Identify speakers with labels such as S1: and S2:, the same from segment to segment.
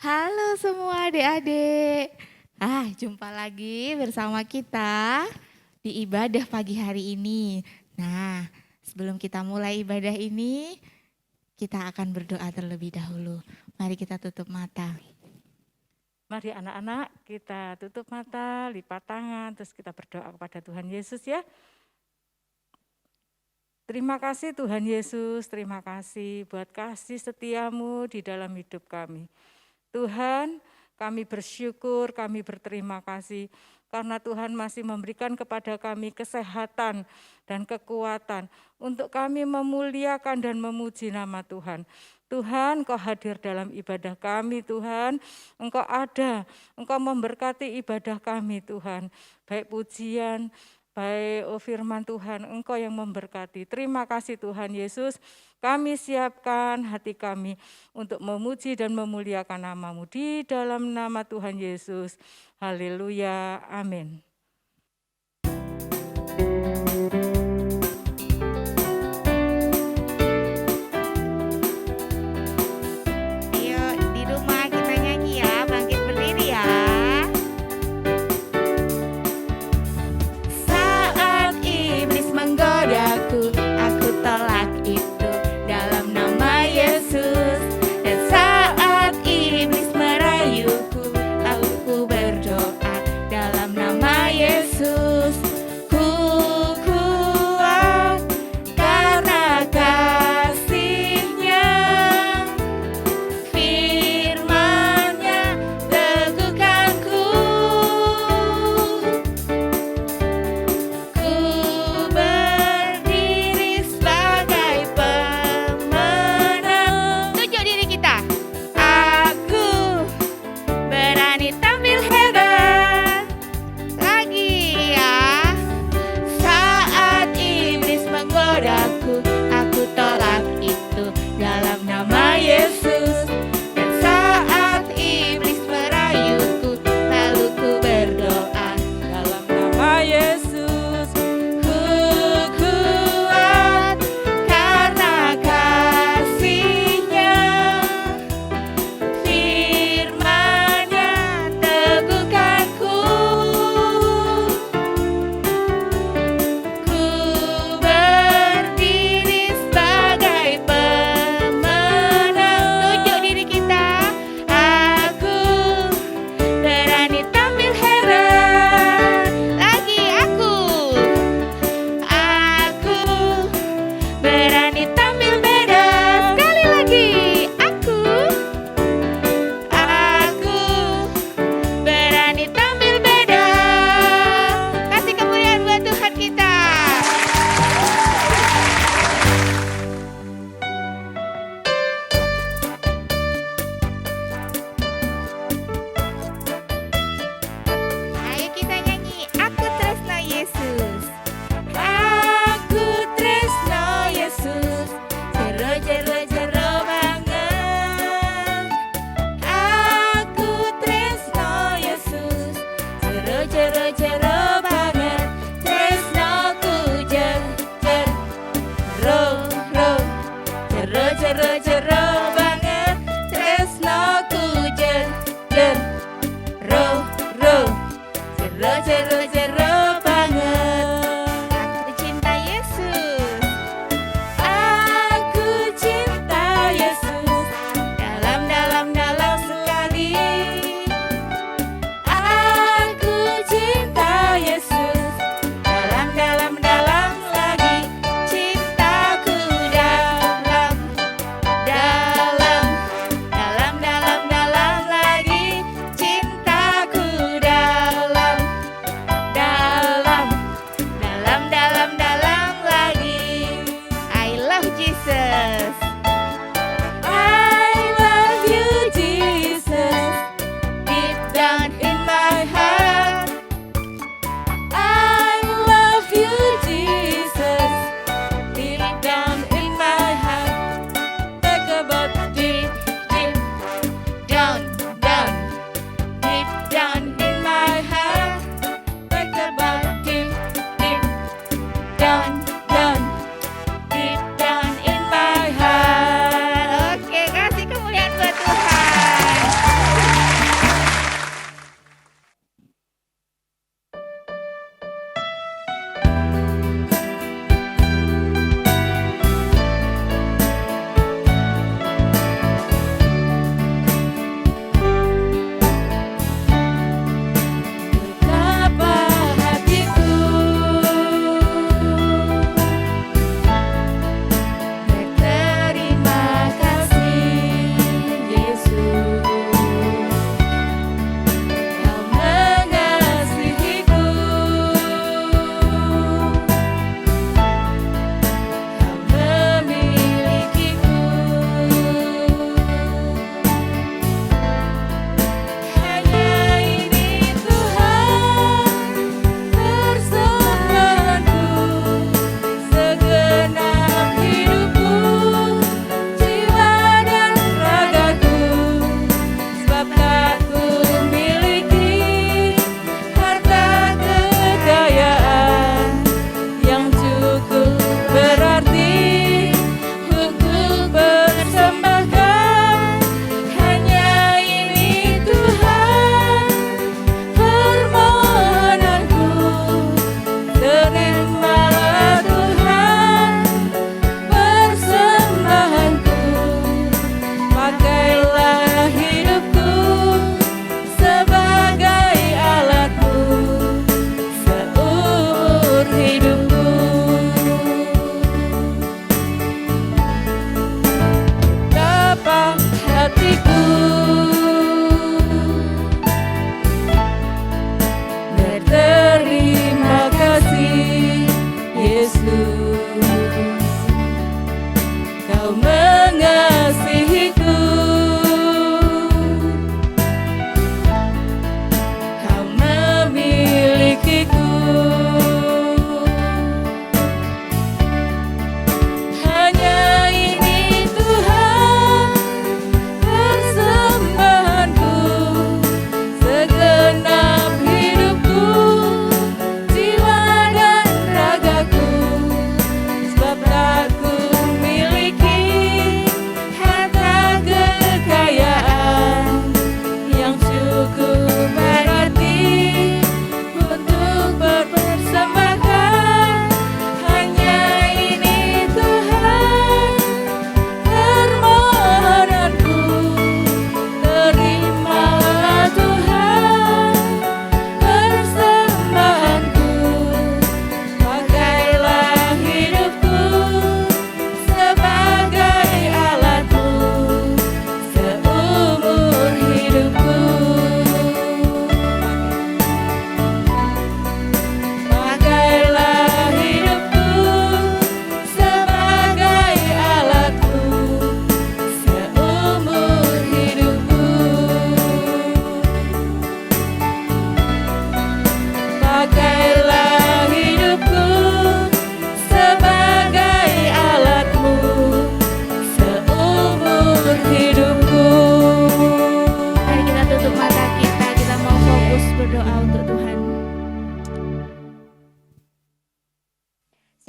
S1: Halo semua adik-adik. Jumpa lagi bersama kita di ibadah pagi hari ini. Nah, sebelum kita mulai ibadah ini, kita akan berdoa terlebih dahulu. Mari kita tutup mata.
S2: Mari anak-anak kita tutup mata, lipat tangan, terus kita berdoa kepada Tuhan Yesus ya. Terima kasih Tuhan Yesus, terima kasih buat kasih setiamu di dalam hidup kami. Tuhan, kami bersyukur, kami berterima kasih karena Tuhan masih memberikan kepada kami kesehatan dan kekuatan untuk kami memuliakan dan memuji nama Tuhan. Tuhan, Engkau hadir dalam ibadah kami Tuhan, Engkau ada, Engkau memberkati ibadah kami Tuhan, baik pujian, baik firman Tuhan, Engkau yang memberkati. Terima kasih Tuhan Yesus, kami siapkan hati kami untuk memuji dan memuliakan nama-Mu di dalam nama Tuhan Yesus. Haleluya, amin.
S1: Ayo di rumah kita nyanyi ya, bangkit berdiri ya. Saat iblis menggodaku, aku tolak itu dalam nama Yesus. Dan saat iblis merayuku, aku berdoa dalam nama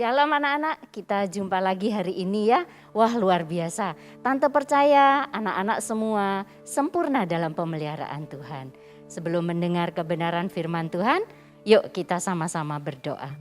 S3: Shalom anak-anak, kita jumpa lagi hari ini ya. Wah luar biasa, Tante percaya anak-anak semua sempurna dalam pemeliharaan Tuhan. Sebelum mendengar kebenaran firman Tuhan, yuk kita sama-sama berdoa.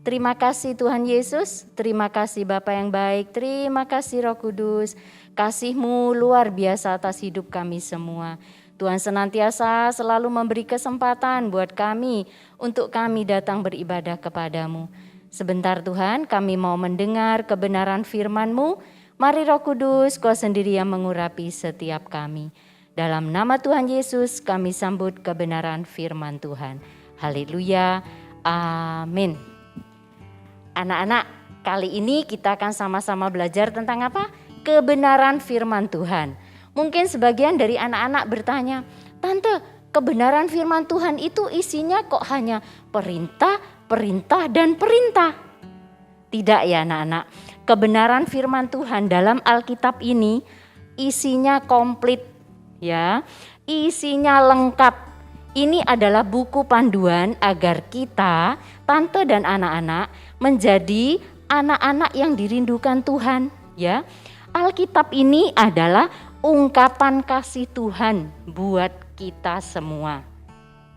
S3: Terima kasih Tuhan Yesus, terima kasih Bapa yang baik, terima kasih Roh Kudus. Kasih-Mu luar biasa atas hidup kami semua. Tuhan senantiasa selalu memberi kesempatan buat kami untuk kami datang beribadah kepadamu. Sebentar Tuhan, kami mau mendengar kebenaran firman-Mu. Mari Roh Kudus, Kau sendiri yang mengurapi setiap kami. Dalam nama Tuhan Yesus, kami sambut kebenaran firman Tuhan. Haleluya, amin. Anak-anak, kali ini kita akan sama-sama belajar tentang apa? Kebenaran firman Tuhan. Mungkin sebagian dari anak-anak bertanya, Tante, kebenaran firman Tuhan itu isinya kok hanya perintah, dan perintah. Tidak ya anak-anak, kebenaran firman Tuhan dalam Alkitab ini isinya komplit ya, isinya lengkap. Ini adalah buku panduan agar kita, tante dan anak-anak menjadi anak-anak yang dirindukan Tuhan ya. Alkitab ini adalah ungkapan kasih Tuhan buat kita semua.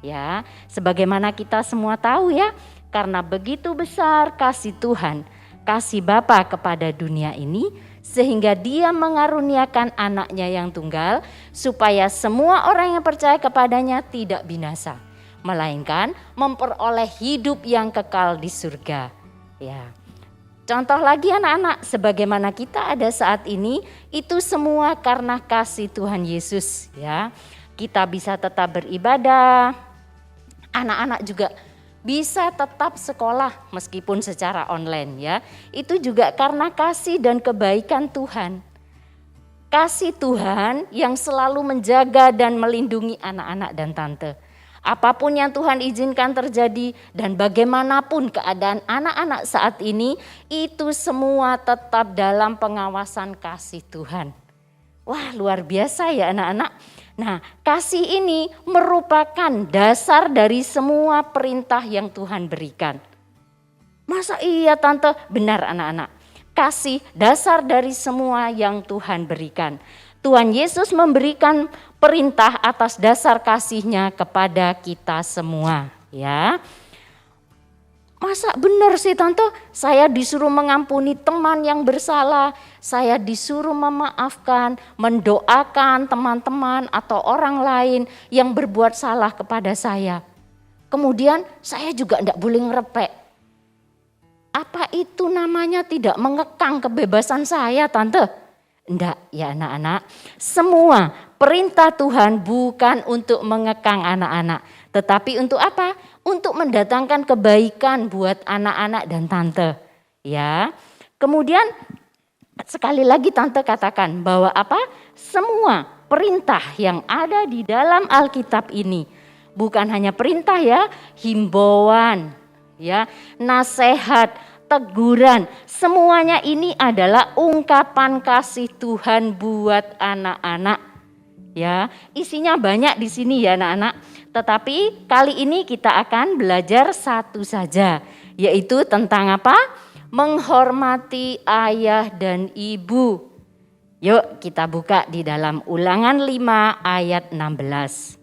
S3: Ya, sebagaimana kita semua tahu ya, karena begitu besar kasih Tuhan, kasih Bapa kepada dunia ini, sehingga Dia mengaruniakan anaknya yang tunggal, supaya semua orang yang percaya kepadanya tidak binasa, melainkan memperoleh hidup yang kekal di surga. Ya. Contoh lagi anak-anak, sebagaimana kita ada saat ini, itu semua karena kasih Tuhan Yesus. Ya, kita bisa tetap beribadah, anak-anak juga bisa tetap sekolah meskipun secara online ya. Itu juga karena kasih dan kebaikan Tuhan. Kasih Tuhan yang selalu menjaga dan melindungi anak-anak dan tante. Apapun yang Tuhan izinkan terjadi dan bagaimanapun keadaan anak-anak saat ini, itu semua tetap dalam pengawasan kasih Tuhan. Wah luar biasa ya anak-anak. Nah, kasih ini merupakan dasar dari semua perintah yang Tuhan berikan. Masa iya tante? Benar anak-anak. Kasih dasar dari semua yang Tuhan berikan. Tuhan Yesus memberikan perintah atas dasar kasih-Nya kepada kita semua, ya. Masa benar sih tante, saya disuruh mengampuni teman yang bersalah, saya disuruh memaafkan, mendoakan teman-teman atau orang lain yang berbuat salah kepada saya. Kemudian saya juga tidak boleh ngerepek. Apa itu namanya tidak mengekang kebebasan saya tante? Enggak ya anak-anak, semua perintah Tuhan bukan untuk mengekang anak-anak, tetapi untuk apa? Untuk mendatangkan kebaikan buat anak-anak dan tante. Ya. Kemudian sekali lagi tante katakan bahwa apa? Semua perintah yang ada di dalam Alkitab ini bukan hanya perintah ya, himbauan, ya, nasihat, teguran, semuanya ini adalah ungkapan kasih Tuhan buat anak-anak. Ya, isinya banyak di sini ya anak-anak. Tetapi kali ini kita akan belajar satu saja, yaitu tentang apa? Menghormati ayah dan ibu. Yuk kita buka di dalam Ulangan 5 ayat 16.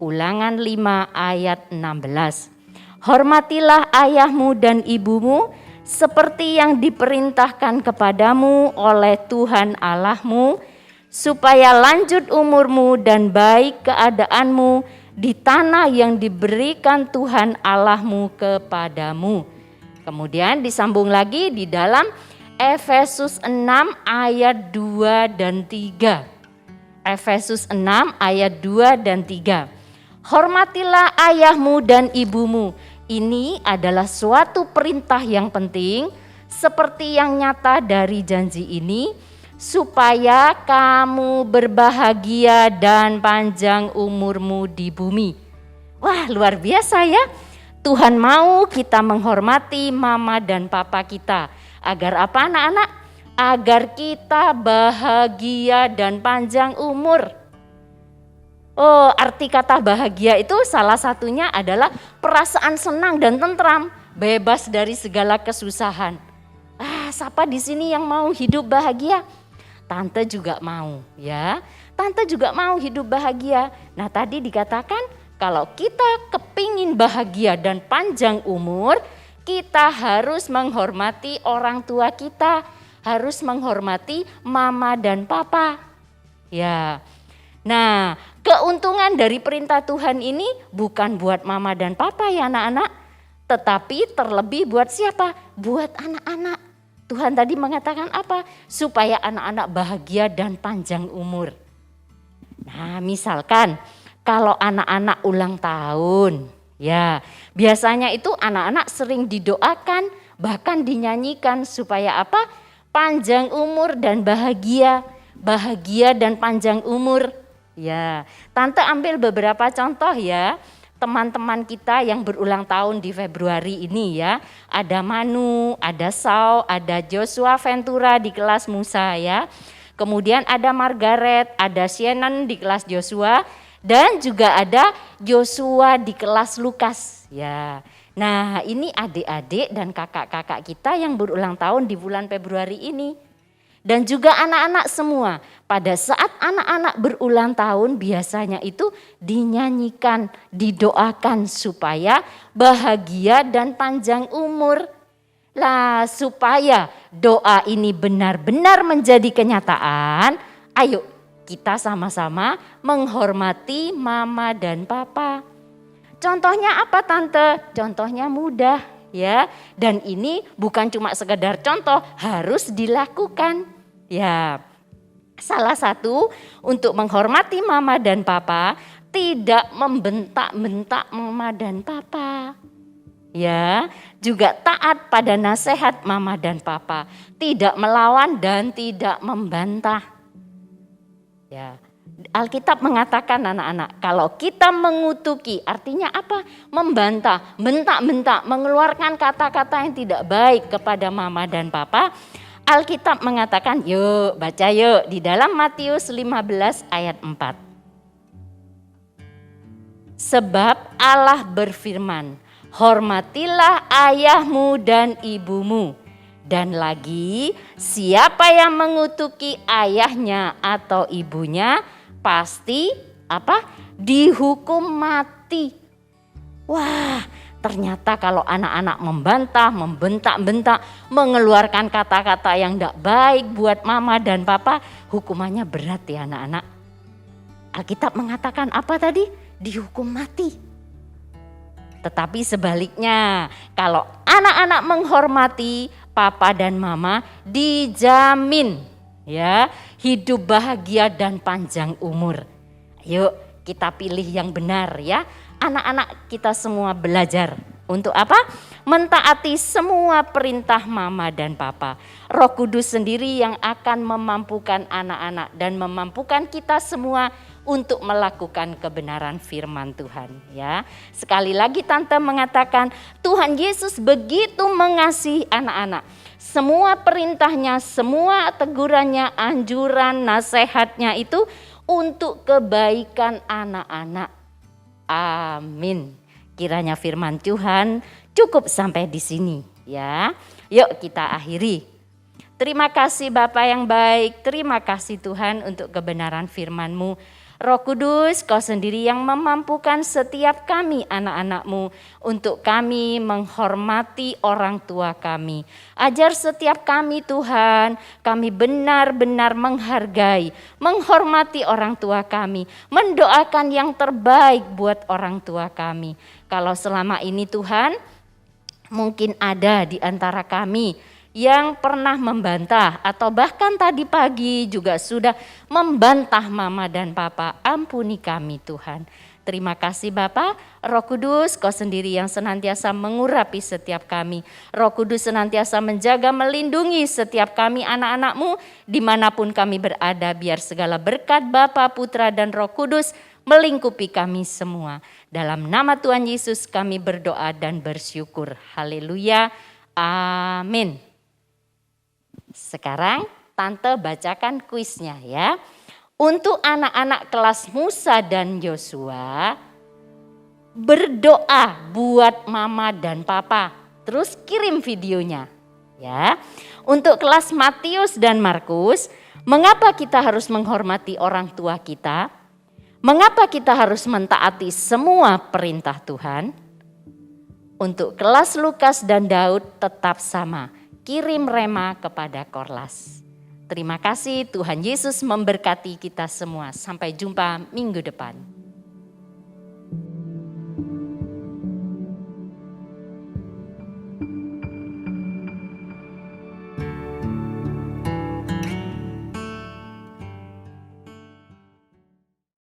S3: Ulangan 5 ayat 16. Hormatilah ayahmu dan ibumu seperti yang diperintahkan kepadamu oleh Tuhan Allahmu, supaya lanjut umurmu dan baik keadaanmu di tanah yang diberikan Tuhan Allahmu kepadamu. Kemudian disambung lagi di dalam Efesus 6 ayat 2 dan 3. Efesus 6 ayat 2 dan 3. Hormatilah ayahmu dan ibumu. Ini adalah suatu perintah yang penting, seperti yang nyata dari janji ini, supaya kamu berbahagia dan panjang umurmu di bumi. Wah luar biasa ya. Tuhan mau kita menghormati mama dan papa kita. Agar apa anak-anak? Agar kita bahagia dan panjang umur. Oh, arti kata bahagia itu salah satunya adalah perasaan senang dan tentram. bebas dari segala kesusahan. Siapa di sini yang mau hidup bahagia? Tante juga mau ya. Tante juga mau hidup bahagia. Nah tadi dikatakan kalau kita kepingin bahagia dan panjang umur, kita harus menghormati orang tua kita. Harus menghormati mama dan papa. Ya. Nah keuntungan dari perintah Tuhan ini bukan buat mama dan papa ya anak-anak. Tetapi terlebih buat siapa? Buat anak-anak. Tuhan tadi mengatakan apa? Supaya anak-anak bahagia dan panjang umur. Nah misalkan kalau anak-anak ulang tahun, ya biasanya itu anak-anak sering didoakan, bahkan dinyanyikan supaya apa? Panjang umur dan bahagia, bahagia dan panjang umur. Ya, Tante ambil beberapa contoh ya. Teman-teman kita yang berulang tahun di Februari ini ya. Ada Manu, ada Sao, ada Joshua Ventura di kelas Musa ya. Kemudian ada Margaret, ada Shannon di kelas Joshua, dan juga ada Joshua di kelas Lukas. Ya, nah ini adik-adik dan kakak-kakak kita yang berulang tahun di bulan Februari ini. Dan juga anak-anak semua, pada saat anak-anak berulang tahun biasanya itu dinyanyikan, didoakan supaya bahagia dan panjang umur. Lah supaya doa ini benar-benar menjadi kenyataan, ayo kita sama-sama menghormati mama dan papa. Contohnya apa Tante? Contohnya mudah ya. Dan ini bukan cuma sekedar contoh, harus dilakukan. Ya, salah satu untuk menghormati mama dan papa, tidak membentak-bentak mama dan papa. Ya, juga taat pada nasihat mama dan papa, tidak melawan dan tidak membantah. Ya, Alkitab mengatakan anak-anak, kalau kita mengutuki artinya apa? Membantah, bentak-bentak, mengeluarkan kata-kata yang tidak baik kepada mama dan papa. Alkitab mengatakan, yuk baca yuk di dalam Matius 15 ayat 4. Sebab Allah berfirman, hormatilah ayahmu dan ibumu. Dan lagi, siapa yang mengutuki ayahnya atau ibunya pasti apa? Dihukum mati. Wah, ternyata kalau anak-anak membantah, membentak-bentak, mengeluarkan kata-kata yang tidak baik buat mama dan papa, hukumannya berat ya anak-anak. Alkitab mengatakan apa tadi? Dihukum mati. Tetapi sebaliknya, kalau anak-anak menghormati papa dan mama, dijamin ya hidup bahagia dan panjang umur. Yuk kita pilih yang benar ya. Anak-anak kita semua belajar untuk apa? Mentaati semua perintah mama dan papa. Roh Kudus sendiri yang akan memampukan anak-anak dan memampukan kita semua untuk melakukan kebenaran firman Tuhan ya. Sekali lagi Tante mengatakan Tuhan Yesus begitu mengasihi anak-anak. Semua perintahnya, semua tegurannya, anjuran, nasihatnya itu untuk kebaikan anak-anak. Amin. Kiranya firman Tuhan cukup sampai di sini ya. Yuk kita akhiri. Terima kasih Bapa yang baik, terima kasih Tuhan untuk kebenaran firman-Mu. Roh Kudus, Kau sendiri yang memampukan setiap kami anak-anak-Mu untuk kami menghormati orang tua kami. Ajar setiap kami Tuhan, kami benar-benar menghargai, menghormati orang tua kami, mendoakan yang terbaik buat orang tua kami. Kalau selama ini Tuhan, mungkin ada di antara kami yang pernah membantah atau bahkan tadi pagi juga sudah membantah mama dan papa, ampuni kami Tuhan. Terima kasih Bapa, Roh Kudus Kau sendiri yang senantiasa mengurapi setiap kami. Roh Kudus senantiasa menjaga, melindungi setiap kami anak-anak-Mu dimanapun kami berada, biar segala berkat Bapa, Putra dan Roh Kudus melingkupi kami semua. Dalam nama Tuhan Yesus kami berdoa dan bersyukur. Haleluya, amin. Sekarang Tante bacakan kuisnya ya. Untuk anak-anak kelas Musa dan Joshua, berdoa buat mama dan papa. Terus kirim videonya. Ya. Untuk kelas Matius dan Markus, mengapa kita harus menghormati orang tua kita? Mengapa kita harus mentaati semua perintah Tuhan? Untuk kelas Lukas dan Daud tetap sama, kirim rema kepada Korlas. Terima kasih, Tuhan Yesus memberkati kita semua. Sampai jumpa minggu depan.